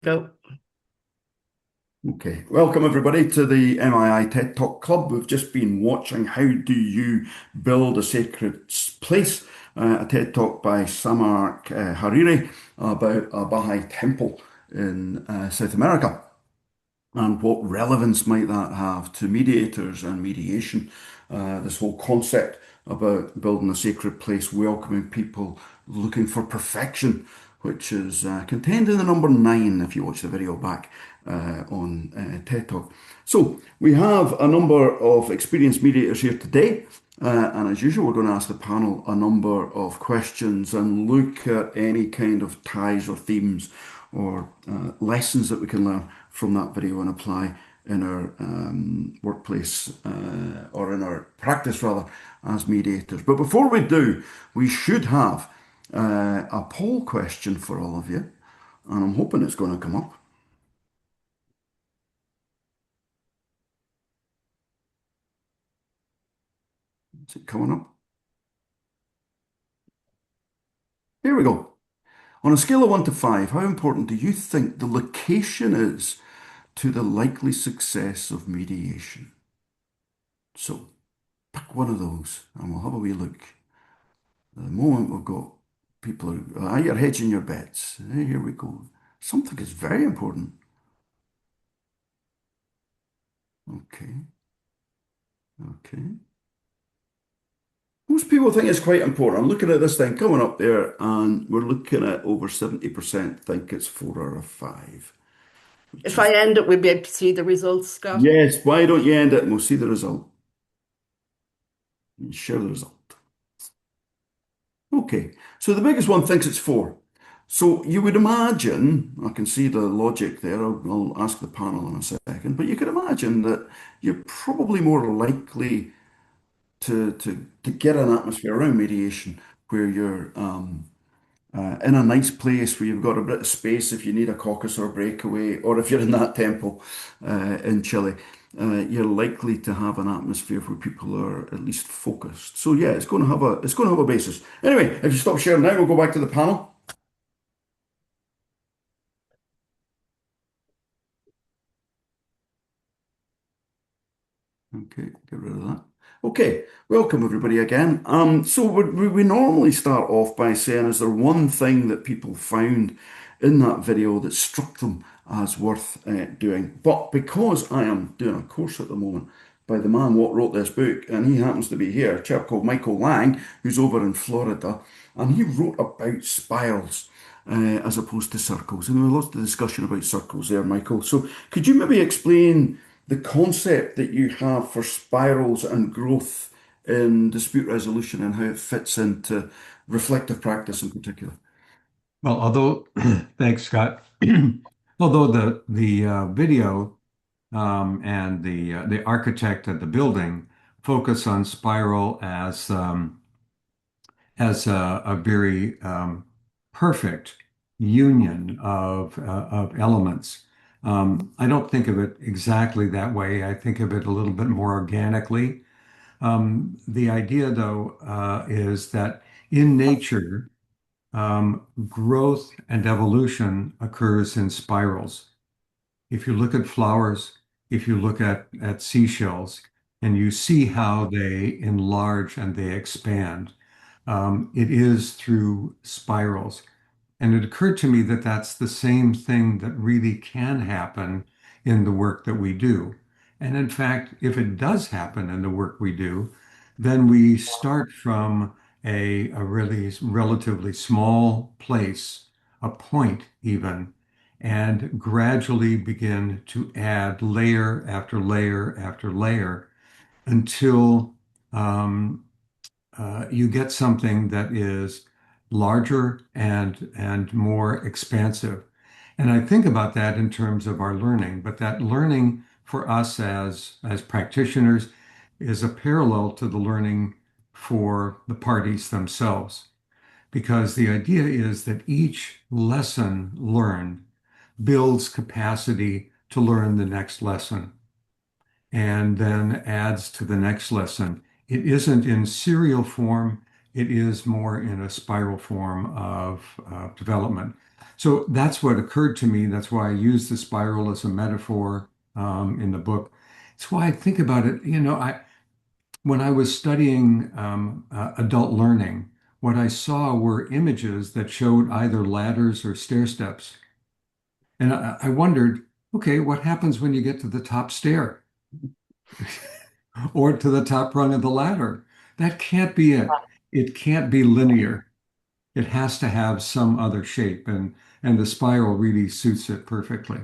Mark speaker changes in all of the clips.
Speaker 1: Go.
Speaker 2: Okay, welcome everybody to the MII TED Talk Club. We've just been watching How Do You Build a Sacred Place, a TED Talk by Siamak Hariri about a Baha'i temple in South America. And what relevance might that have to mediators and mediation? This whole concept about building a sacred place, welcoming people looking for perfection, which is contained in the number 9 if you watch the video back on TED Talk. So we have a number of experienced mediators here today. And as usual, we're going to ask the panel a number of questions and look at any kind of ties or themes or lessons that we can learn from that video and apply in our workplace or in our practice rather as mediators. But before we do, we should have a poll question for all of you, and I'm hoping it's going to come up. Is it coming up? Here we go. On a scale of 1 to 5, how important do you think the location is to the likely success of mediation? So pick one of those and we'll have a wee look. At the moment we've got people who, you're hedging your bets. Here we go. Something is very important. Okay, okay. Most people think it's quite important. I'm looking at this thing coming up there, and we're looking at over 70% think it's 4 out of 5, which
Speaker 1: If I
Speaker 2: is
Speaker 1: end it, we'll be able to see the results, Scott.
Speaker 2: yes. Why don't you end it and we'll see the result and share the result. Okay, so the biggest one thinks it's 4. So you would imagine, I can see the logic there. I'll ask the panel in a second, but you could imagine that you're probably more likely to get an atmosphere around mediation where you're in a nice place where you've got a bit of space if you need a caucus or a breakaway, or if you're in that temple in Chile, you're likely to have an atmosphere where people are at least focused. So yeah, it's going to have a basis. Anyway, if you stop sharing now, we'll go back to the panel. Okay, get rid of that. Okay, welcome everybody again. So we normally start off by saying, is there one thing that people found in that video that struck them as worth doing? But because I am doing a course at the moment by the man what wrote this book, and he happens to be here, a chap called Michael Lang, who's over in Florida, and he wrote about spirals. As opposed to circles. And there was lots of discussion about circles there, Michael. So could you maybe explain the concept that you have for spirals and growth in dispute resolution and how it fits into reflective practice in particular?
Speaker 3: Well, although, thanks, Scott. Although the video and the architect of the building focus on spiral as a very perfect union of elements. I don't think of it exactly that way. I think of it a little bit more organically. The idea, though, is that in nature, growth and evolution occurs in spirals. If you look at flowers, if you look at seashells, and you see how they enlarge and they expand, it is through spirals. And it occurred to me that that's the same thing that really can happen in the work that we do. And in fact, if it does happen in the work we do, then we start from a really relatively small place, a point even, and gradually begin to add layer after layer after layer until you get something that is larger and more expansive. And I think about that in terms of our learning, but that learning for us as practitioners is a parallel to the learning for the parties themselves. Because the idea is that each lesson learned builds capacity to learn the next lesson and then adds to the next lesson. It isn't in serial form, it is more in a spiral form of development. So that's what occurred to me. That's why I use the spiral as a metaphor in the book. It's why I think about it. When I was studying adult learning, what I saw were images that showed either ladders or stair steps. And I wondered, okay, what happens when you get to the top stair or to the top rung of the ladder? That can't be it. It can't be linear. It has to have some other shape, and the spiral really suits it perfectly.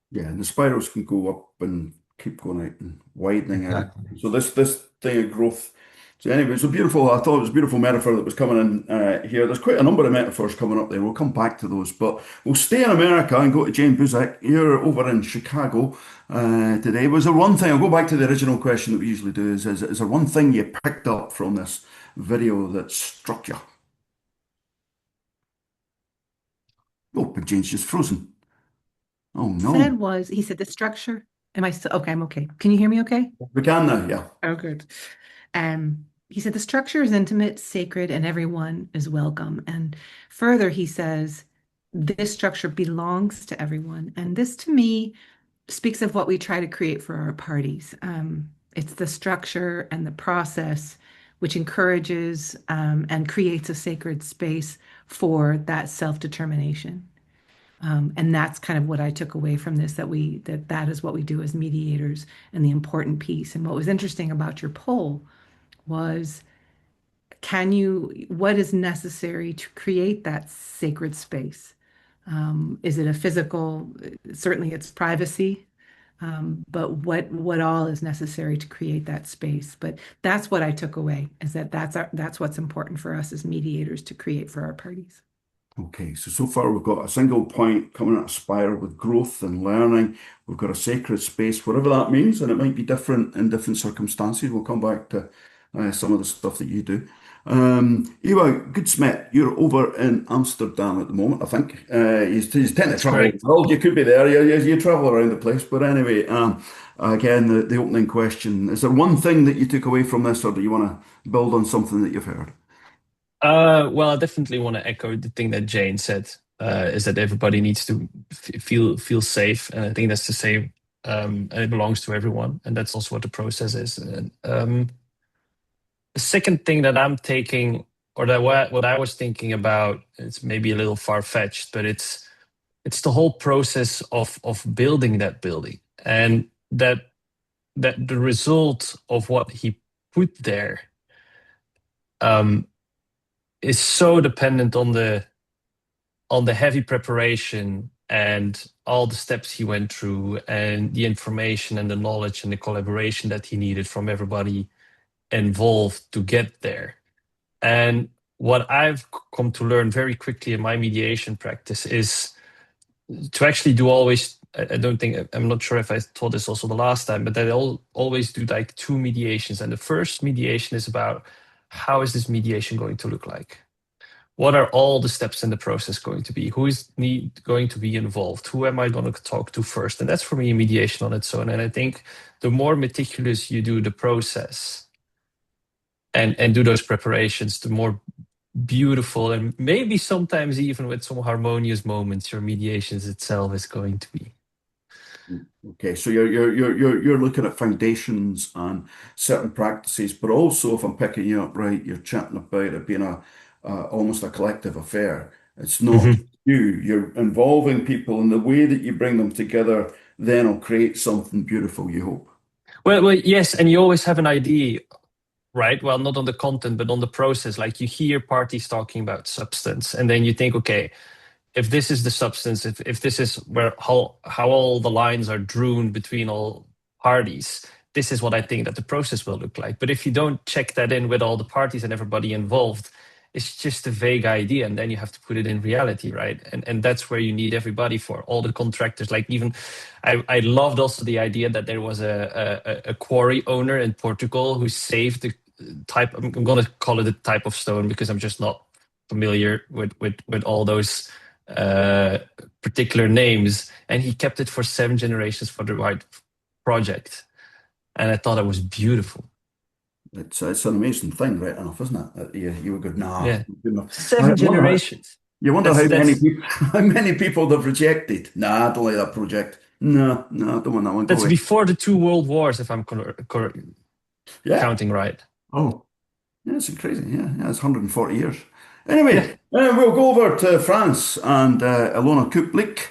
Speaker 2: Yeah, and the spirals can go up and keep going out and widening out.
Speaker 3: Exactly.
Speaker 2: So this thing of growth. So anyway, it's a beautiful. I thought it was a beautiful metaphor that was coming in here. There's quite a number of metaphors coming up there. We'll come back to those, but we'll stay in America and go to Jane Buzek. You're over in Chicago today. Was there one thing? I'll go back to the original question that we usually do. Is there one thing you picked up from this video that struck you? Oh, but Jane's just frozen. Oh no,
Speaker 1: Said was, he said the structure. Am I still okay? I'm okay. Can you hear me okay?
Speaker 2: we can now. Yeah.
Speaker 1: Oh, good. He said the structure is intimate, sacred, and everyone is welcome. And further, he says this structure belongs to everyone. And this to me speaks of what we try to create for our parties. It's the structure and the process which encourages and creates a sacred space for that self-determination. And that's kind of what I took away from this, that is what we do as mediators and the important piece. And what was interesting about your poll was what is necessary to create that sacred space? Is it a physical, certainly it's privacy, but what all is necessary to create that space? But that's what I took away, is that's what's important for us as mediators to create for our parties.
Speaker 2: Okay, so far we've got a single point coming at a spiral with growth and learning. We've got a sacred space, whatever that means, and it might be different in different circumstances. We'll come back to some of the stuff that you do. Ewa Goodsmith, you're over in Amsterdam at the moment, I think. You tend to
Speaker 4: That's
Speaker 2: travel the
Speaker 4: correct.
Speaker 2: world. You could be there. You travel around the place. But anyway, again, the opening question, is there one thing that you took away from this, or do you want to build on something that you've heard?
Speaker 4: Well, I definitely want to echo the thing that Jane said, is that everybody needs to feel safe, and I think that's the same, and it belongs to everyone, and that's also what the process is. And, the second thing that I'm taking, or that what I was thinking about, it's maybe a little far-fetched, but it's the whole process of building that building, and that the result of what he put there. Is so dependent on the heavy preparation and all the steps he went through and the information and the knowledge and the collaboration that he needed from everybody involved to get there. And what I've come to learn very quickly in my mediation practice is to actually do always, I don't think, I'm not sure if I told this also the last time, but that I always do like two mediations. And the first mediation is about, how is this mediation going to look like? What are all the steps in the process going to be? Who is going to be involved? Who am I going to talk to first? And that's for me mediation on its own. And I think the more meticulous you do the process and do those preparations, the more beautiful and maybe sometimes even with some harmonious moments your mediations itself is going to be.
Speaker 2: Okay, so you're looking at foundations and certain practices, but also, if I'm picking you up right, you're chatting about it being almost a collective affair. It's not
Speaker 4: Mhm.
Speaker 2: just you. You're involving people, and the way that you bring them together then will create something beautiful, you hope.
Speaker 4: Well, yes, and you always have an idea, right? Well, not on the content, but on the process. Like you hear parties talking about substance, and then you think, okay, if this is the substance, if this is where how all the lines are drawn between all parties, this is what I think that the process will look like. But if you don't check that in with all the parties and everybody involved, it's just a vague idea, and then you have to put it in reality, right? And that's where you need everybody, for all the contractors. Like even, I loved also the idea that there was a quarry owner in Portugal who saved the type. I'm going to call it a type of stone because I'm just not familiar with all those particular names, and he kept it for 7 generations for the right project, and I thought it was beautiful.
Speaker 2: It's an amazing thing, right enough, isn't it? That you would go, nah,
Speaker 4: Yeah.
Speaker 2: good enough. I
Speaker 4: Seven
Speaker 2: wonder how,
Speaker 4: generations.
Speaker 2: you wonder
Speaker 4: That's
Speaker 2: how many
Speaker 4: that's
Speaker 2: people, how many people they've rejected. Nah, I don't like that project. No, no, I don't want that one. Go
Speaker 4: that's
Speaker 2: away.
Speaker 4: before the two world wars, if I'm
Speaker 2: Yeah,
Speaker 4: counting right.
Speaker 3: Oh,
Speaker 2: yeah, it's crazy. Yeah, yeah, it's 140 years.
Speaker 4: Yeah.
Speaker 2: Anyway, we'll go over to France and Ilona Kuplik.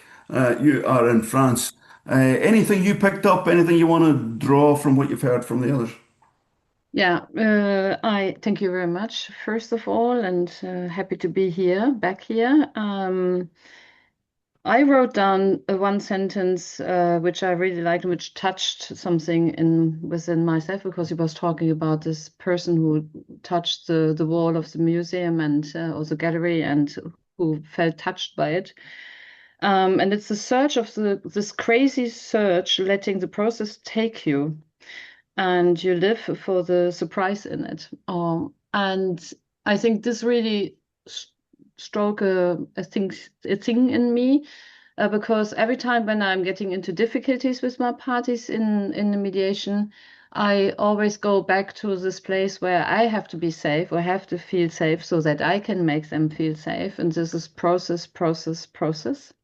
Speaker 2: You are in France. Anything you picked up? Anything you want to draw from what you've heard from the others?
Speaker 5: Yeah, I thank you very much, first of all, and happy to be here, back here. I wrote down one sentence which I really liked and which touched something in within myself because he was talking about this person who touched the wall of the museum and or the gallery and who felt touched by it. And it's the search of this crazy search, letting the process take you and you live for the surprise in it. And I think this really stroke a thing in me because every time when I'm getting into difficulties with my parties in the mediation, I always go back to this place where I have to be safe or have to feel safe so that I can make them feel safe. And this is process, process, process.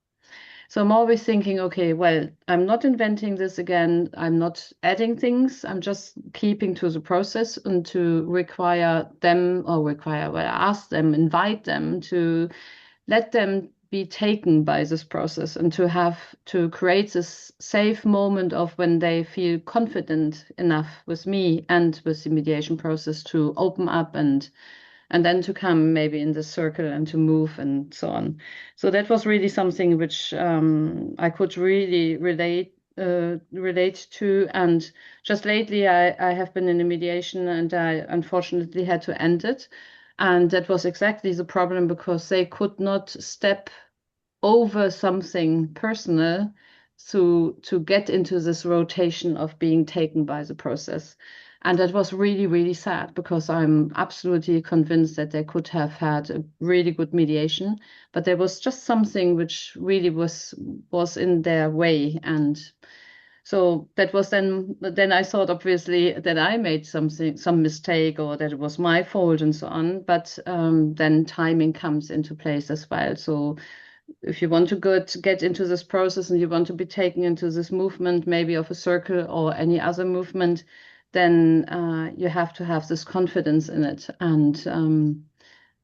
Speaker 5: So I'm always thinking, okay, well, I'm not inventing this again. I'm not adding things. I'm just keeping to the process and to require them or well, ask them, invite them to let them be taken by this process and to have to create this safe moment of when they feel confident enough with me and with the mediation process to open up and then to come maybe in the circle and to move and so on. So that was really something which I could really relate to. And just lately, I have been in a mediation and I unfortunately had to end it. And that was exactly the problem because they could not step over something personal to get into this rotation of being taken by the process. And that was really, really sad because I'm absolutely convinced that they could have had a really good mediation, but there was just something which really was in their way. And so that was then I thought obviously that I made some mistake or that it was my fault and so on. But then timing comes into place as well. So if you want to get into this process and you want to be taken into this movement, maybe of a circle or any other movement, then you have to have this confidence in it. And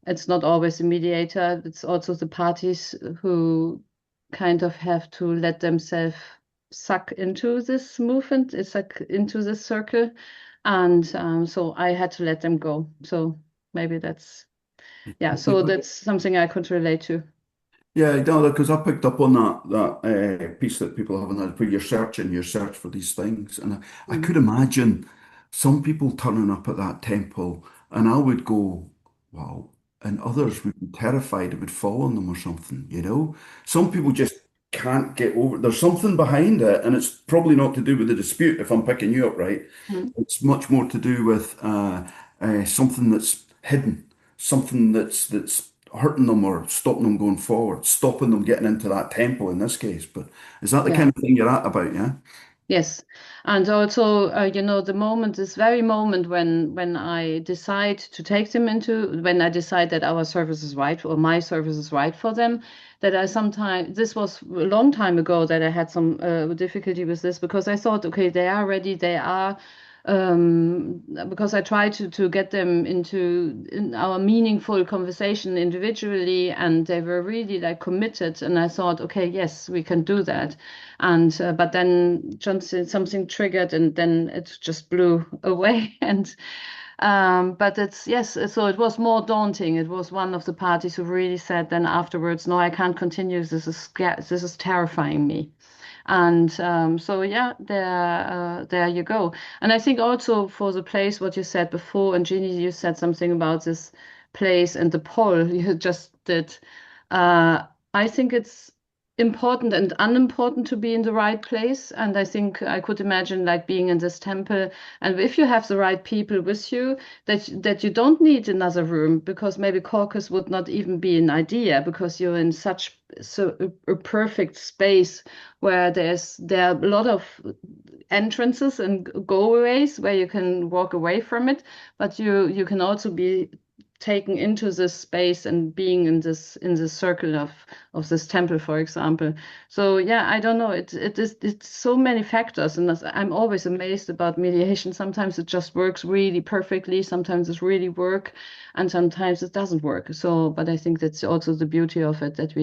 Speaker 5: it's not always the mediator, it's also the parties who kind of have to let themselves suck into this movement, it's like into this circle. And so I had to let them go. So maybe yeah, so that's something I could relate to.
Speaker 2: Yeah, no, because I picked up on that piece that people have in that where you're searching, you search for these things, and I could
Speaker 5: Mhm.
Speaker 2: imagine some people turning up at that temple, and I would go, wow, and others would be terrified it would fall on them or something, you know? Some people just can't get over. There's something behind it, and it's probably not to do with the dispute. If I'm picking you up right,
Speaker 5: Mhm.
Speaker 2: it's much more to do with something that's hidden, something that's hurting them or stopping them going forward, stopping them getting into that tempo in this case. But is that the
Speaker 5: Yeah.
Speaker 2: kind of thing you're at about, yeah?
Speaker 5: Yes, and also, the moment, this very moment when I decide to take them into, when I decide that our service is right or my service is right for them, that I sometimes, this was a long time ago that I had some difficulty with this because I thought, okay, they are ready, they are, because I tried to get them in our meaningful conversation individually, and they were really like committed, and I thought, okay, yes, we can do that. And but then Johnson something triggered and then it just blew away and but it's yes, so it was more daunting. It was one of the parties who really said then afterwards, no, I can't continue, this is terrifying me. And so yeah, there you go. And I think also for the place what you said before, and Jeannie, you said something about this place and the poll you just did. I think important and unimportant to be in the right place. And I think I could imagine like being in this temple, and if you have the right people with you, that you don't need another room, because maybe caucus would not even be an idea, because you're in such a perfect space where there are a lot of entrances and goaways where you can walk away from it, but you can also be taken into this space and being in this circle of this temple, for example. So yeah, I don't know. It's so many factors, and I'm always amazed about mediation. Sometimes it just works really perfectly. Sometimes it really work, and sometimes it doesn't work. So, but I think that's also the beauty of it, that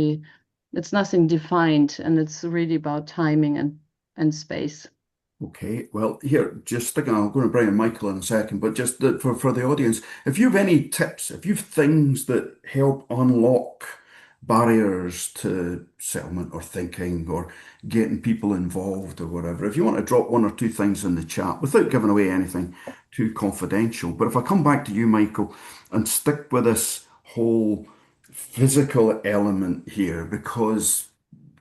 Speaker 5: it's nothing defined, and it's really about timing and space.
Speaker 2: Okay, well, here, just sticking, I'm going to bring in Michael in a second, but just for the audience, if you have any tips, if you have things that help unlock barriers to settlement or thinking or getting people involved or whatever, if you want to drop one or two things in the chat without giving away anything too confidential. But if I come back to you, Michael, and stick with this whole physical element here, because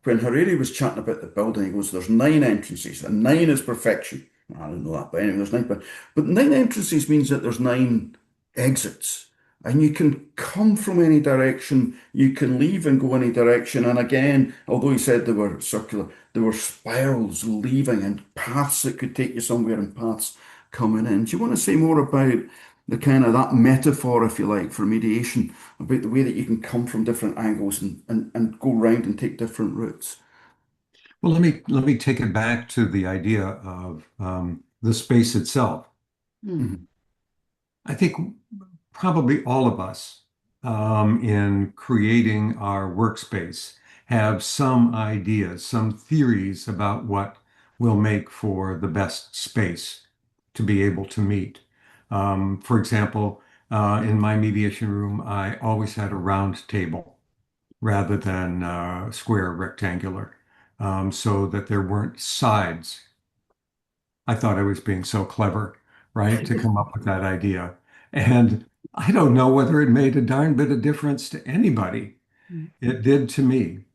Speaker 2: when Hariri was chatting about the building, he goes, there's nine entrances, and nine is perfection. I don't know that, but anyway, there's nine. But nine entrances means that there's nine exits. And you can come from any direction, you can leave and go any direction. And again, although he said they were circular, there were spirals leaving and paths that could take you somewhere and paths coming in. Do you want to say more about the kind of that metaphor, if you like, for mediation, about the way that you can come from different angles and go round and take different routes?
Speaker 3: Well, let me take it back to the idea of the space itself.
Speaker 5: Mm.
Speaker 2: Mhm.
Speaker 3: I think probably all of us in creating our workspace have some ideas, some theories about what will make for the best space to be able to meet. For example, in my mediation room, I always had a round table rather than square rectangular, so that there weren't sides. I thought I was being so clever, right, to come up with that idea. And I don't know whether it made a darn bit of difference to anybody.
Speaker 5: Mm.
Speaker 3: It did to me.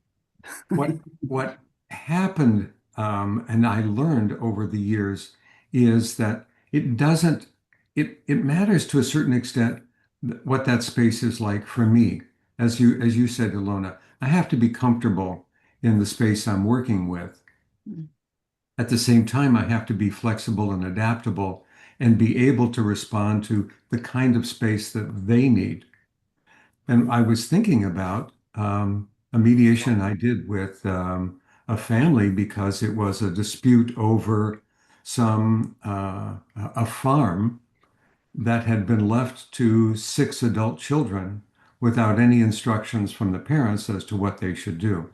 Speaker 3: What happened, and I learned over the years, is that it doesn't, it matters to a certain extent what that space is like for me. As you said, Ilona, I have to be comfortable in the space I'm working with.
Speaker 5: Mm.
Speaker 3: At the same time, I have to be flexible and adaptable and be able to respond to the kind of space that they need. And I was thinking about a mediation I did with a family because it was a dispute over a farm that had been left to six adult children without any instructions from the parents as to what they should do.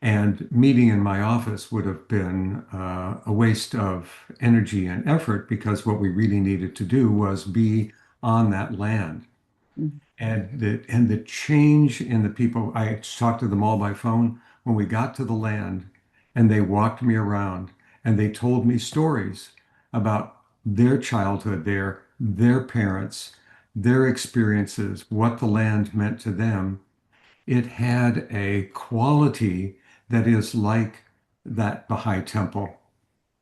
Speaker 3: And meeting in my office would have been a waste of energy and effort because what we really needed to do was be on that land.
Speaker 5: Mm.
Speaker 3: And the change in the people, I talked to them all by phone when we got to the land, and they walked me around and they told me stories about their childhood there, their parents, their experiences, what the land meant to them. It had a quality that is like that Baha'i temple.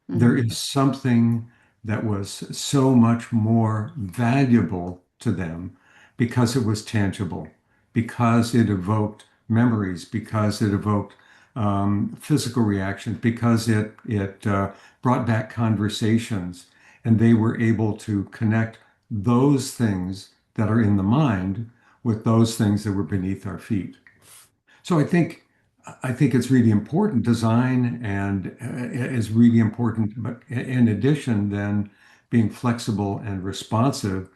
Speaker 3: There
Speaker 5: Mm.
Speaker 3: is something that was so much more valuable to them because it was tangible, because it evoked memories, because it evoked physical reactions, because it brought back conversations, and they were able to connect those things that are in the mind with those things that were beneath our feet. So I think it's really important. Design and is really important, but in addition, then being flexible and responsive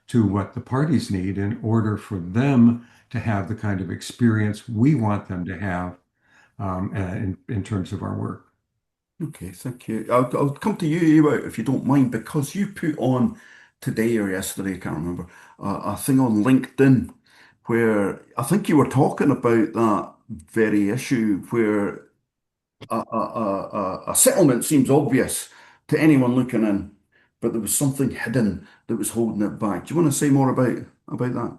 Speaker 3: to what the parties need in order for them to have the kind of experience we want them to have in terms of our work.
Speaker 2: Okay, thank you. I'll come to you, Ewa, if you don't mind, because you put on today or yesterday, I can't remember, a thing on LinkedIn where I think you were talking about that very issue where a settlement seems obvious to anyone looking in, but there was something hidden that was holding it back. Do you want to say more about that?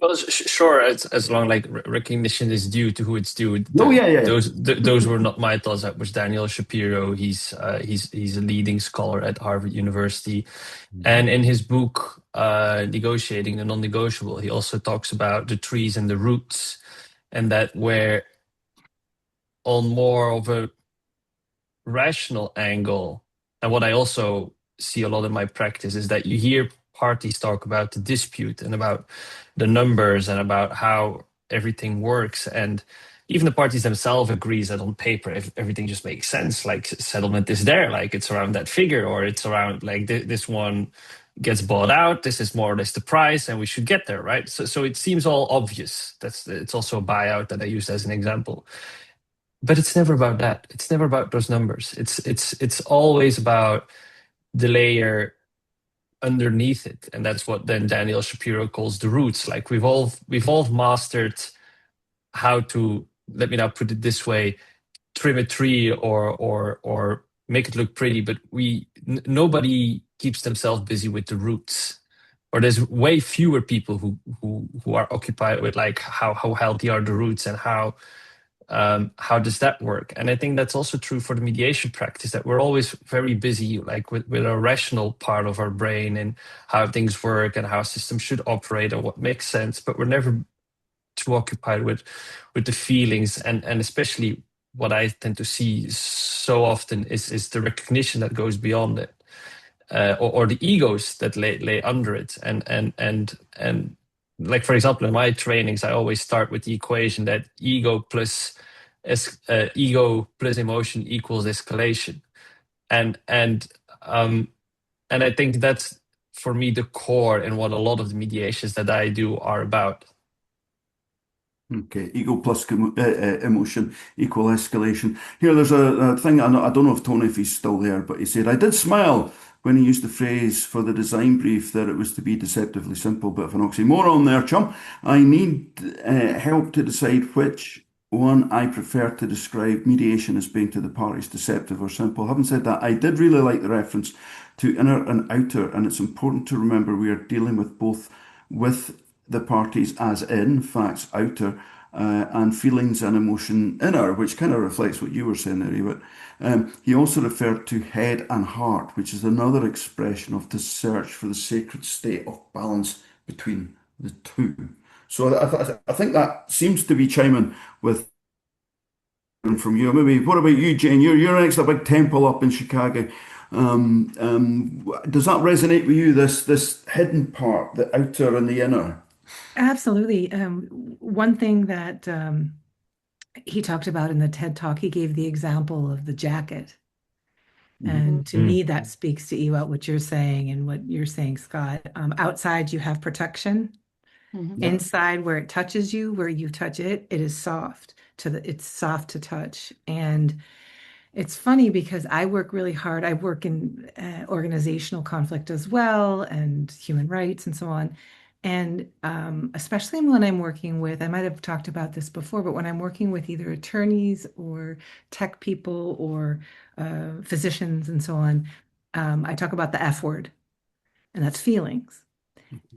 Speaker 4: Well, sure, as long like recognition is due to who it's due.
Speaker 2: Oh, yeah, yeah,
Speaker 4: Those were not my thoughts. That was Daniel Shapiro. He's a leading scholar at Harvard University, and in his book, Negotiating the Non-Negotiable, he also talks about the trees and the roots, and that where on more of a rational angle, and what I also see a lot in my practice is that you hear parties talk about the dispute and about the numbers and about how everything works, and even the parties themselves agrees that on paper everything just makes sense, like settlement is there, like it's around that figure, or it's around like this one gets bought out, this is more or less the price and we should get there, right? So it seems all obvious. It's also a buyout that I used as an example, but it's never about that. It's never about those numbers. It's always about the layer underneath it, and that's what then Daniel Shapiro calls the roots. Like we've all mastered how to, let me now put it this way, trim a tree or make it look pretty, but nobody keeps themselves busy with the roots. Or there's way fewer people who are occupied with like how healthy are the roots and how does that work? And I think that's also true for the mediation practice, that we're always very busy like with a rational part of our brain and how things work and how systems should operate and what makes sense, but we're never too occupied with the feelings, and especially what I tend to see so often is the recognition that goes beyond it, or the egos that lay under it, and like, for example, in my trainings I always start with the equation that ego plus emotion equals escalation, and um and I think that's for me the core and what a lot of the mediations that I do are about.
Speaker 2: Okay, ego plus emotion equal escalation. Here, there's a thing, I don't know if Tony, if he's still there, but he said, I did smile when he used the phrase for the design brief that it was to be deceptively simple, bit of an oxymoron there, chum. I need help to decide which one I prefer to describe mediation as being to the parties deceptive or simple. Having said that, I did really like the reference to inner and outer, and it's important to remember we are dealing with both with the parties as in facts outer, and feelings and emotion inner, which kind of reflects what you were saying there, Ewart. He also referred to head and heart, which is another expression of the search for the sacred state of balance between the two. So I think that seems to be chiming with from you. Maybe what about you, Jane? You're next to a big temple up in Chicago. Does that resonate with you? This hidden part, the outer and the inner.
Speaker 1: Absolutely. One thing that he talked about in the TED Talk, he gave the example of the jacket. And to
Speaker 4: Mm.
Speaker 1: me, that speaks to you, what you're saying and what you're saying, Scott. Outside, you have protection.
Speaker 5: Mhm.
Speaker 2: Yeah.
Speaker 1: Inside, where it touches you, where you touch it, it is soft it's soft to touch. And it's funny because I work really hard. I work in organizational conflict as well and human rights and so on. And especially when I'm working with, I might have talked about this before, but when I'm working with either attorneys or tech people or physicians and so on, I talk about the F word, and that's feelings,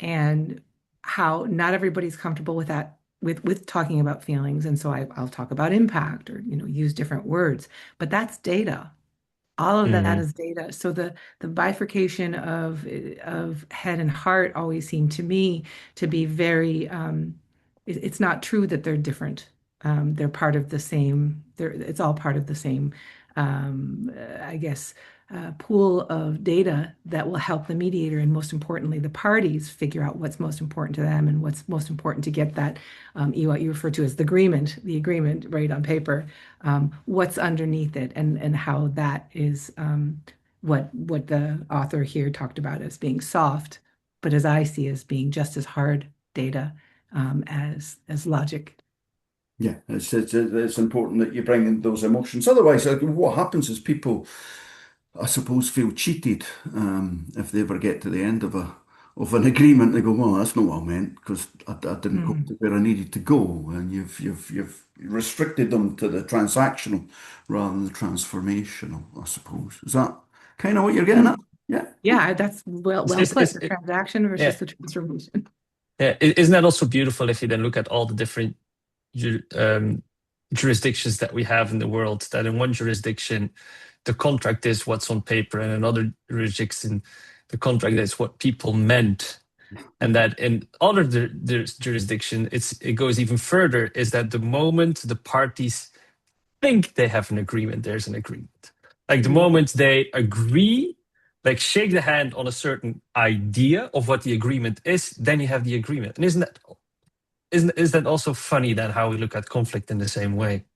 Speaker 1: and how not everybody's comfortable with that, with talking about feelings. And so I'll talk about impact or, use different words, but that's data. All of that
Speaker 4: Mm.
Speaker 1: is data. So the bifurcation of head and heart always seemed to me to be very it's not true that they're different. They're part of the same, it's all part of the same I guess pool of data that will help the mediator and most importantly the parties figure out what's most important to them and what's most important to get that what you refer to as the agreement right on paper, what's underneath it, and how that is what the author here talked about as being soft, but as I see as being just as hard data as logic.
Speaker 2: Yeah, it's important that you bring in those emotions. Otherwise, what happens is people, I suppose, feel cheated if they ever get to the end of an agreement. They go, "Well, that's not what I meant because I didn't go to
Speaker 1: Mm.
Speaker 2: where I needed to go," and you've restricted them to the transactional rather than the transformational. I suppose is that kind of what you're getting
Speaker 1: Mm.
Speaker 2: at? Yeah.
Speaker 1: Yeah, that's well put.
Speaker 4: It's
Speaker 1: The transaction
Speaker 4: yeah.
Speaker 1: versus the transformation.
Speaker 4: Yeah, isn't that also beautiful if you then look at all the different jurisdictions that we have in the world, that in one jurisdiction, the contract is what's on paper, and another jurisdiction, the contract is what people meant. And that in other jurisdiction, it goes even further, is that the moment the parties think they have an agreement, there's an agreement. Like the moment they agree, like shake the hand on a certain idea of what the agreement is, then you have the agreement. And is that also funny that how we look at conflict in the same way?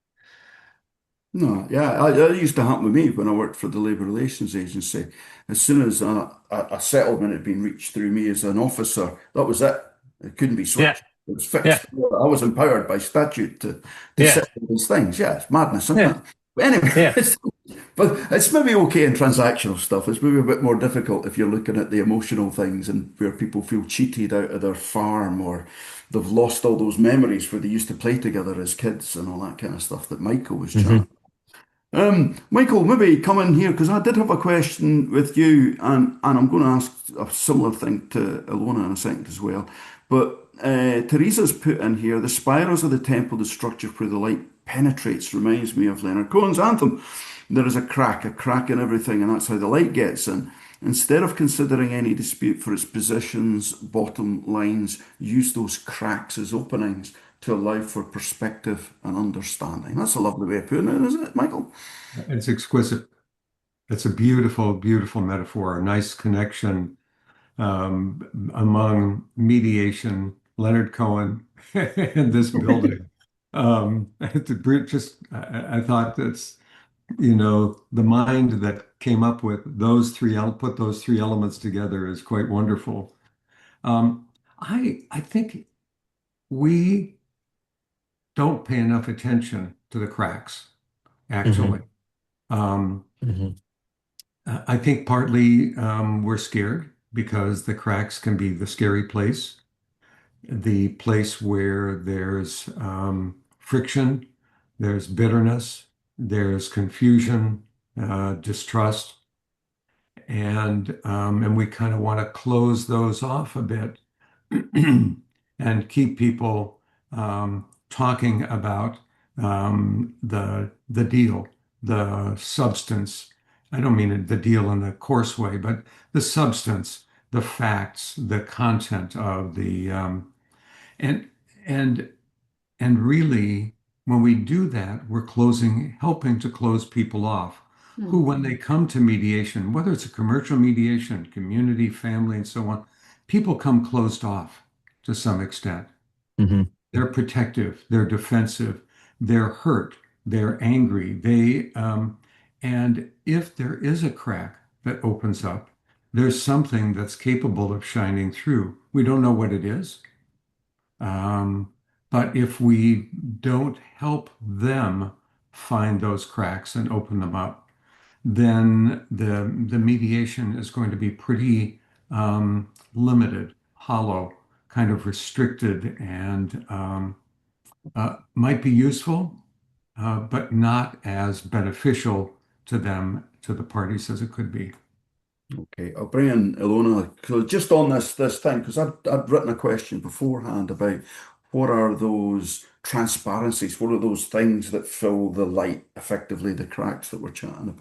Speaker 2: No, yeah, that used to happen with me when I worked for the Labour Relations Agency. As soon as a settlement had been reached through me as an officer, that was it. It couldn't be
Speaker 4: Yeah,
Speaker 2: switched. It was
Speaker 4: yeah,
Speaker 2: fixed. I was empowered by statute to
Speaker 4: yeah,
Speaker 2: settle these things. Yeah, it's madness, isn't
Speaker 4: yeah,
Speaker 2: it? But anyway,
Speaker 4: yeah.
Speaker 2: but it's maybe okay in transactional stuff. It's maybe a bit more difficult if you're looking at the emotional things and where people feel cheated out of their farm or they've lost all those memories where they used to play together as kids and all that kind of stuff that Michael was
Speaker 4: Hmm.
Speaker 2: chatting. Michael, maybe come in here because I did have a question with you, and I'm going to ask a similar thing to Ilona in a second as well. But Teresa's put in here the spirals of the temple, the structure where the light penetrates, reminds me of Leonard Cohen's anthem. There is a crack in everything, and that's how the light gets in. Instead of considering any dispute for its positions, bottom lines, use those cracks as openings to allow for perspective and understanding. That's a lovely way of putting it, isn't it, Michael?
Speaker 3: It's exquisite. It's a beautiful, beautiful metaphor, a nice connection among mediation, Leonard Cohen, and this building. I thought that's, the mind that came up with put those three elements together is quite wonderful. I think we don't pay enough attention to the cracks, actually.
Speaker 4: Hmm.
Speaker 3: Um,
Speaker 4: Hmm.
Speaker 3: I think partly we're scared because the cracks can be the scary place, the place where there's friction, there's bitterness, there's confusion, distrust, and we kind of want to close those off a bit and keep people talking about the deal, the substance. I don't mean the deal in the coarse way, but the substance, the facts, the content of the and and and really, when we do that, we're helping to close people off who, when they come to mediation, whether it's a commercial mediation, community, family, and so on, people come closed off to some extent.
Speaker 4: Hmm.
Speaker 3: They're protective, they're defensive, they're hurt, they're angry. And if there is a crack that opens up, there's something that's capable of shining through. We don't know what it is. Um, but if we don't help them find those cracks and open them up, then the mediation is going to be pretty limited, hollow, kind of restricted, and might be useful, but not as beneficial to them, to the parties, as it could be.
Speaker 2: Okay, I'll bring in Ilona. So just on this thing, because I'd written a question beforehand about what are those transparencies, what are those things that fill the light, effectively the cracks that we're chatting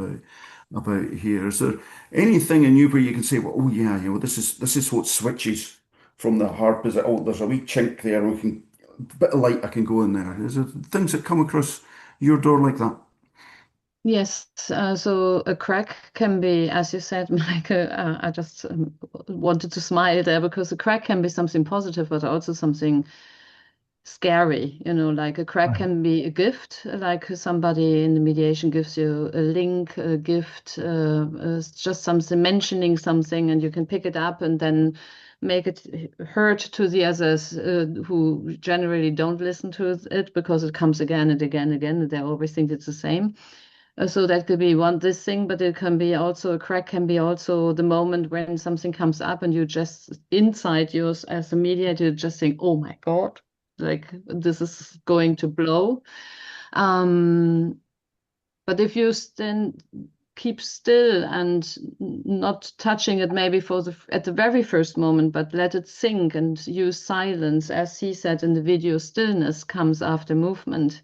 Speaker 2: about here. Is there anything in you where you can say, well, oh yeah, this is what switches from the harp? Is it, oh, there's a wee chink there, we can bit of light I can go in there. Is there things that come across your door like that?
Speaker 5: Yes, so a crack can be, as you said, Michael, I just wanted to smile there because a crack can be something positive, but also something scary. Like a crack
Speaker 3: Right.
Speaker 5: can be a gift, like somebody in the mediation gives you a link, a gift, it's just something, mentioning something, and you can pick it up and then make it hurt to the others who generally don't listen to it because it comes again and again and again, and they always think it's the same. So that could be this thing, but it can be also a crack, can be also the moment when something comes up and you just inside yours as a mediator, you just think, oh my God, like this is going to blow. Um, but if you then keep still and not touching it maybe at the very first moment, but let it sink and use silence. As he said in the video, stillness comes after movement.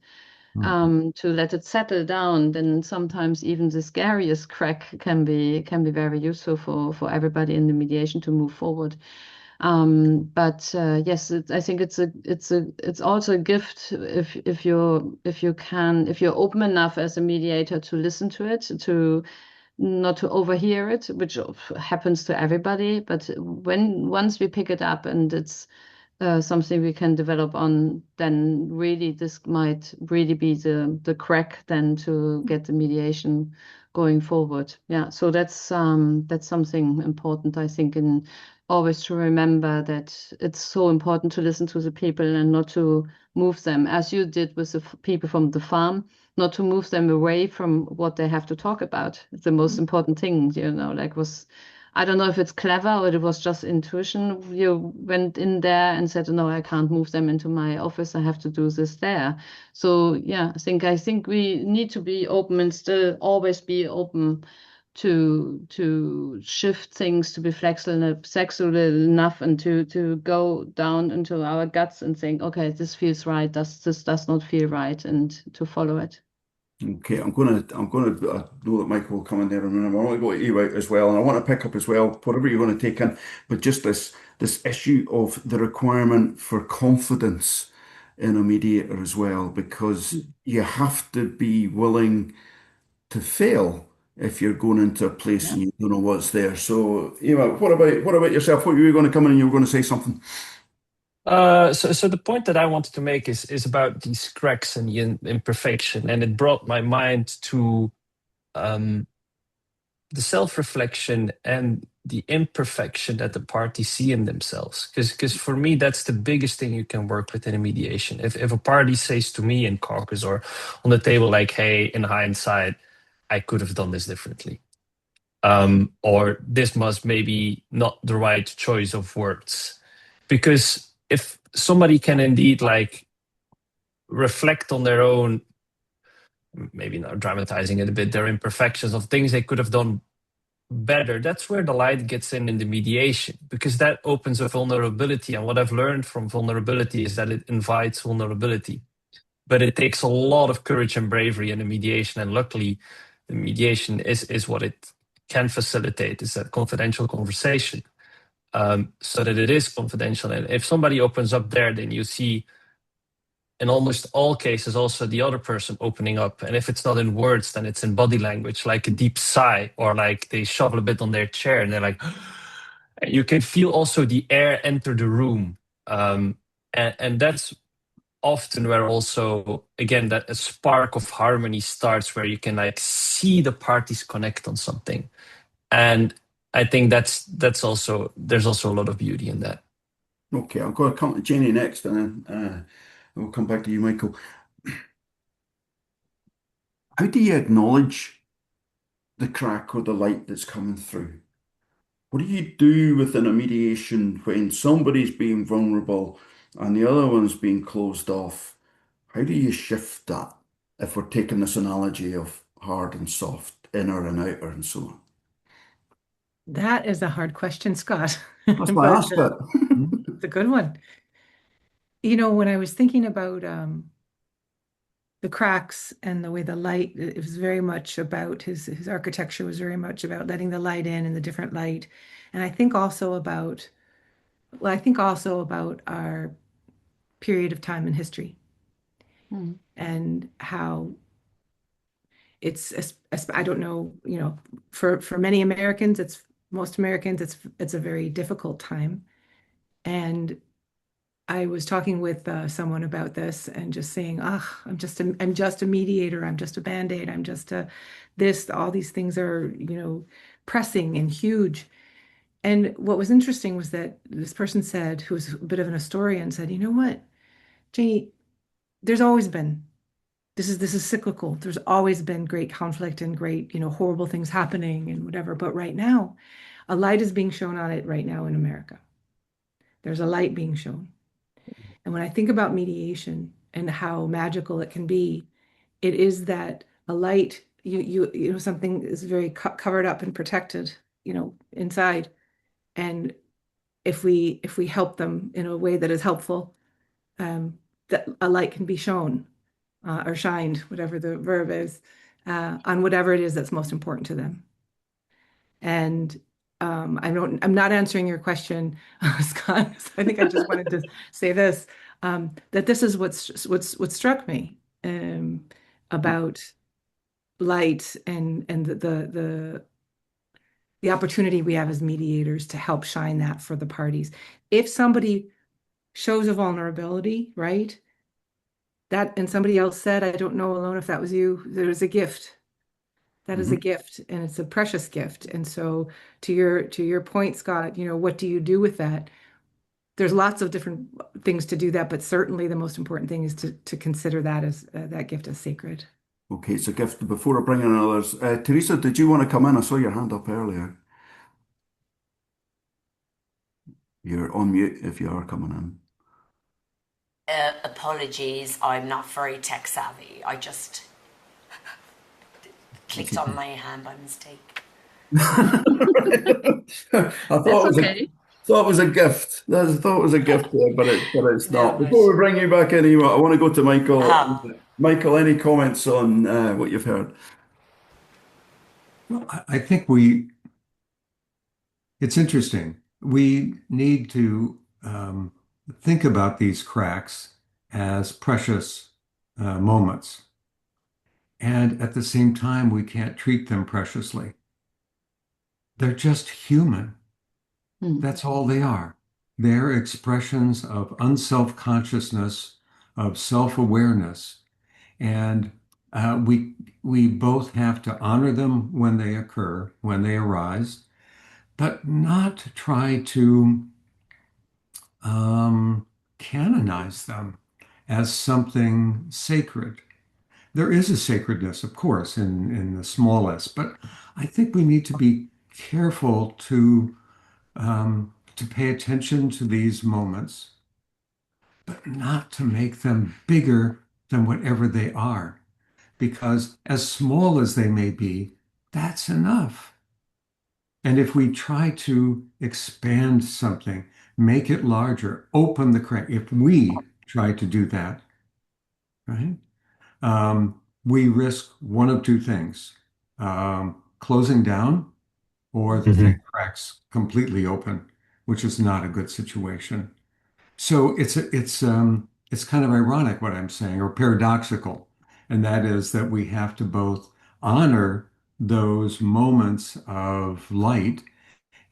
Speaker 5: To let it settle down, then sometimes even the scariest crack can be very useful for everybody in the mediation to move forward. But yes, I think it's also a gift if you're open enough as a mediator to listen to it, to not to overhear it, which happens to everybody. But once we pick it up and it's something we can develop on, then really this might really be the crack then to get the mediation going forward. Yeah, so that's something important, I think, in always to remember that it's so important to listen to the people and not to move them, as you did with the people from the farm, not to move them away from what they have to talk about. It's the most important thing, like was I don't know if it's clever or it was just intuition. You went in there and said, "No, I can't move them into my office. I have to do this there." So yeah, I think we need to be open and still always be open to shift things, to be flexible enough, and to go down into our guts and think, "Okay, this feels right. This does not feel right," and to follow it.
Speaker 2: Okay, I know that Michael will come in there in a minute. I want to go to you out as well, and I want to pick up as well, whatever you're going to take in, but just this issue of the requirement for confidence in a mediator as well, because you have to be willing to fail if you're going into a place
Speaker 5: Yeah.
Speaker 2: and you don't know what's there. So, Eva, what about yourself? What you were going to come in and you were going to say something?
Speaker 4: So the point that I wanted to make is about these cracks and the imperfection, and it brought my mind to um, the self-reflection and the imperfection that the parties see in themselves. Because for me, that's the biggest thing you can work with in a mediation. If a party says to me in caucus or on the table, like, "Hey, in hindsight, I could have done this differently," or "This must maybe not the right choice of words," because if somebody can indeed like reflect on their own, maybe not dramatizing it a bit, their imperfections of things they could have done better, that's where the light gets in the mediation, because that opens a vulnerability. And what I've learned from vulnerability is that it invites vulnerability, but it takes a lot of courage and bravery in the mediation. And luckily, the mediation is what it can facilitate, is that confidential conversation, so that it is confidential. And if somebody opens up there, then you see in almost all cases also the other person opening up. And if it's not in words, then it's in body language, like a deep sigh, or like they shovel a bit on their chair and they're like, and you can feel also the air enter the room. And that's often where also, again, that a spark of harmony starts, where you can like see the parties connect on something. And I think that's also, there's also a lot of beauty in that.
Speaker 2: Okay, I'm going to come to Jenny next, and then we'll come back to you, Michael. How do you acknowledge the crack or the light that's coming through? What do you do within a mediation when somebody's being vulnerable and the other one's being closed off? How do you shift that if we're taking this analogy of hard and soft, inner and outer, and so on?
Speaker 1: That is a hard question, Scott,
Speaker 2: That's why I
Speaker 1: but
Speaker 2: asked it.
Speaker 1: it's a good one. When I was thinking about the cracks and the way the light, it was very much about his architecture was very much about letting the light in and the different light. And I think also about our period of time in history
Speaker 5: Mm.
Speaker 1: and how I don't know, for many Americans, most Americans, it's a very difficult time. And I was talking with someone about this and just saying, "Ah, I'm just a mediator. I'm just a band-aid. I'm just a this. All these things are, pressing and huge." And what was interesting was that this person said, who was a bit of an historian, said, "You know what, Janie, there's always been this is cyclical. There's always been great conflict and great, horrible things happening and whatever. But right now, a light is being shown on it right now in America. There's a light being shown." And when I think about mediation and how magical it can be, it is that a light you know, something is very covered up and protected, you know, inside. And if we help them in a way that is helpful, that a light can be shown or shined, whatever the verb is, on whatever it is that's most important to them. And I'm not answering your question, Scott. I think I just wanted to say this, that this is what struck me about light and the opportunity we have as mediators to help shine that for the parties. If somebody shows a vulnerability, right? That, and somebody else said, I don't know, Alone, if that was you, there's a gift. That is a gift, and it's a precious gift. And so to your point, Scott, you know, what do you do with that? There's lots of different things to do that, but certainly the most important thing is to consider that as that gift as sacred.
Speaker 2: Okay, it's a gift. Before I bring in others, Teresa, did you want to come in? I saw your hand up earlier. You're on mute if you are coming in.
Speaker 6: Apologies, I'm not very tech savvy. I just clicked on my hand by mistake.
Speaker 2: I thought it was a gift. I thought it was a gift there, but it's
Speaker 6: No,
Speaker 2: not. Before we bring you back in, I want to go to Michael. Michael, any comments on what you've heard?
Speaker 3: Well, I think it's interesting. We need to think about these cracks as precious moments. And at the same time, we can't treat them preciously. They're just human. That's all they are. They're expressions of unself-consciousness, of self-awareness. And we both have to honor them when they occur, when they arise, but not try to canonize them as something sacred. There is a sacredness, of course, in the smallest, but I think we need to be careful to pay attention to these moments, but not to make them bigger than whatever they are. Because as small as they may be, that's enough. And if we try to expand something, make it larger, open the crack, if we try to do that, right, we risk one of two things, closing down, or the thing cracks completely open, which is not a good situation. So it's kind of ironic what I'm saying, or paradoxical, and that is that we have to both honor those moments of light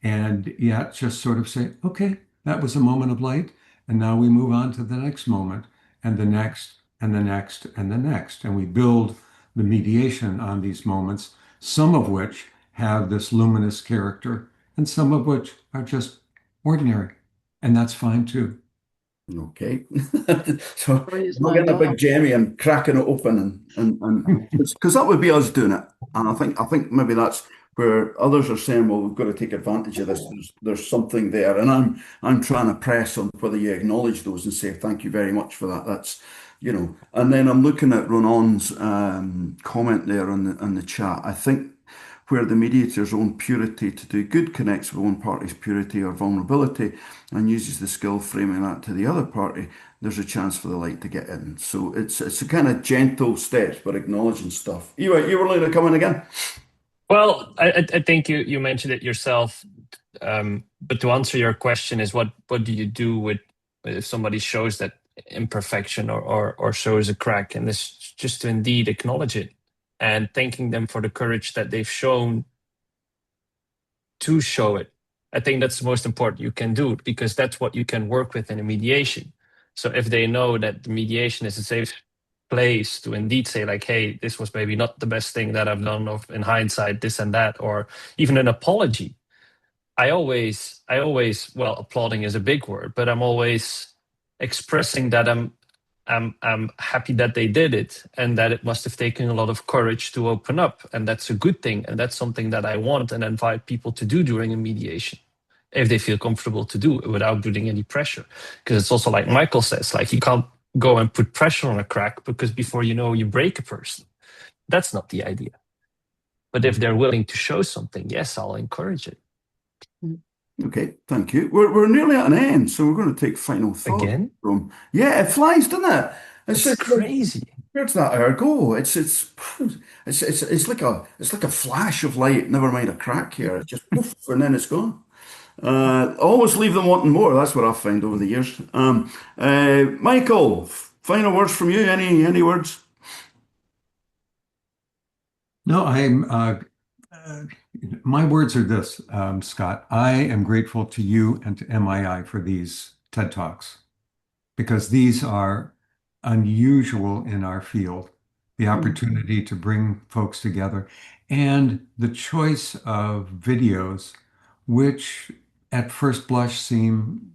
Speaker 3: and yet just sort of say, okay, that was a moment of light, and now we move on to the next moment, and the next, and the next, and the next, and we build the mediation on these moments, some of which have this luminous character, and some of which are just ordinary, and that's fine too.
Speaker 2: Okay. So
Speaker 5: Praise
Speaker 2: we're
Speaker 5: my
Speaker 2: getting a big
Speaker 5: dog.
Speaker 2: Jamie and cracking it open and because that would be us doing it. And I think maybe that's where others are saying, well, we've got to take advantage of this. There's something there. And I'm trying to press on whether you acknowledge those and say thank you very much for that. That's, you know, and then I'm looking at Ronon's comment there on the chat. I think where the mediator's own purity to do good connects with one party's purity or vulnerability and uses the skill framing that to the other party, there's a chance for the light to get in. So it's a kind of gentle steps, but acknowledging stuff. You were looking to come in again?
Speaker 4: Well, I think you mentioned it yourself, but to answer your question is what do you do with if somebody shows that imperfection or shows a crack, and this just to indeed acknowledge it and thanking them for the courage that they've shown to show it. I think that's the most important you can do, because that's what you can work with in a mediation. So if they know that the mediation is a safe place to indeed say like, hey, this was maybe not the best thing that I've done, of in hindsight, this and that, or even an apology. I always, well, applauding is a big word, but I'm always expressing that I'm happy that they did it, and that it must have taken a lot of courage to open up. And that's a good thing. And that's something that I want and invite people to do during a mediation, if they feel comfortable to do it without doing any pressure. Because it's also like Michael says, like, you can't go and put pressure on a crack, because before you know, you break a person. That's not the idea. But if they're willing to show something, yes, I'll encourage it.
Speaker 2: Okay, thank you. We're nearly at an end, so we're going to take final thoughts
Speaker 4: Again,
Speaker 2: from. Yeah, it flies, doesn't it? It's
Speaker 4: it's
Speaker 2: just like,
Speaker 4: crazy.
Speaker 2: where's that hour go? It's like a flash of light. Never mind a crack here. It's just poof, and then it's gone. Always leave them wanting more. That's what I've found over the years. Michael, final words from you. Any words?
Speaker 3: No, uh, my words are this, Scott. I am grateful to you and to MII for these TED Talks because these are unusual in our field. The opportunity to bring folks together and the choice of videos, which at first blush seem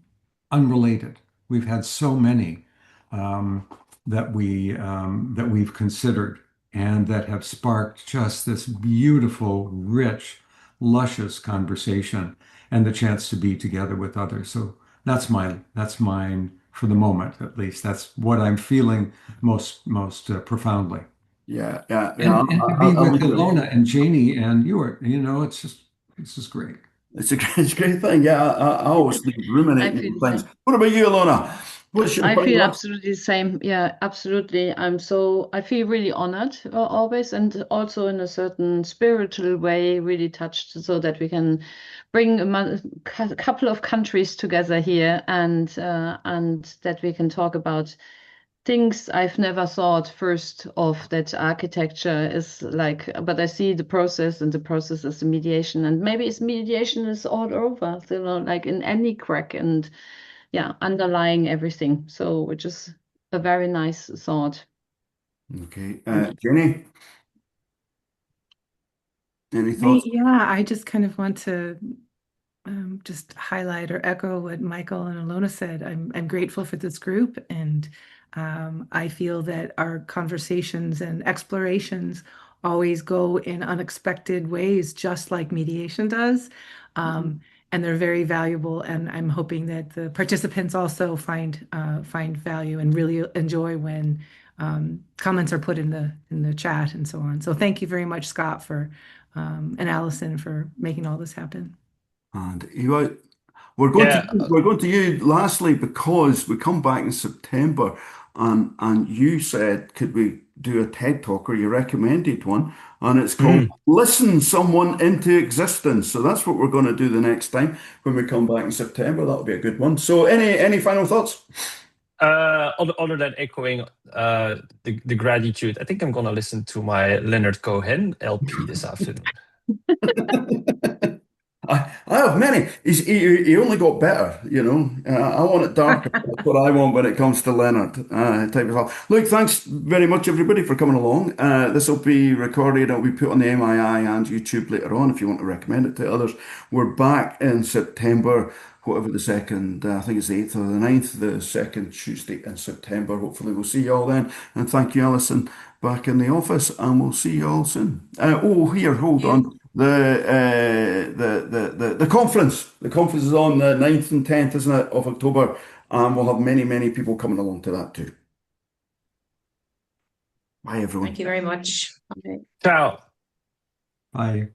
Speaker 3: unrelated. We've had so many um, that we've considered and that have sparked just this beautiful, rich, luscious conversation and the chance to be together with others. So that's mine for the moment, at least. That's what I'm feeling most profoundly.
Speaker 2: Yeah, yeah, yeah.
Speaker 3: And to be
Speaker 2: I'm
Speaker 3: with
Speaker 2: with you.
Speaker 3: Ilona and Janie and Ewart, it's just great.
Speaker 2: It's a great thing. Yeah, I always leave
Speaker 5: I
Speaker 2: ruminating
Speaker 5: feel
Speaker 2: on
Speaker 5: the
Speaker 2: things.
Speaker 5: same.
Speaker 2: What about you, Alona? What's your
Speaker 5: I
Speaker 2: final
Speaker 5: feel
Speaker 2: thoughts?
Speaker 5: absolutely the same. Yeah, absolutely. I feel really honored always, and also in a certain spiritual way, really touched so that we can bring a couple of countries together here and that we can talk about things I've never thought first of that architecture is like, but I see the process and the process is the mediation and maybe it's mediation is all over, like in any crack and yeah, underlying everything. So which is a very nice thought.
Speaker 2: Okay,
Speaker 5: Thank you.
Speaker 2: Jenny, any thoughts?
Speaker 1: Yeah, I just kind of want to just highlight or echo what Michael and Alona said. I'm grateful for this group, and I feel that our conversations and explorations always go in unexpected ways, just like mediation does. And they're very valuable, and I'm hoping that the participants also find value and really enjoy when comments are put in the chat and so on. So thank you very much, Scott, for and Allison for making all this happen.
Speaker 2: And you, we're
Speaker 4: Yeah.
Speaker 2: going to you lastly because we come back in September, and you said could we do a TED Talk or you recommended one, and it's called
Speaker 4: Mm.
Speaker 2: "Listen Someone into Existence." So that's what we're going to do the next time when we come back in September. That'll be a good one. So any final thoughts?
Speaker 4: Other than echoing the gratitude, I think I'm gonna listen to my Leonard Cohen LP this afternoon.
Speaker 2: I have many. He only got better, you know. I want it darker. That's what I want when it comes to Leonard type of stuff. Look, thanks very much, everybody, for coming along. This will be recorded. It'll be put on the MII and YouTube later on if you want to recommend it to others. We're back in September, whatever the second, I think it's the 8th or the 9th, the second Tuesday in September. Hopefully, we'll see you all then. And thank you, Alison, back in the office, and we'll see you all soon. Here, hold
Speaker 1: You.
Speaker 2: on. The conference. The conference is on the 9th and 10th, isn't it, of October. And we'll have many people coming along to that too. Bye, everyone.
Speaker 7: Thank you very much.
Speaker 5: Okay.
Speaker 4: Ciao.
Speaker 3: Bye.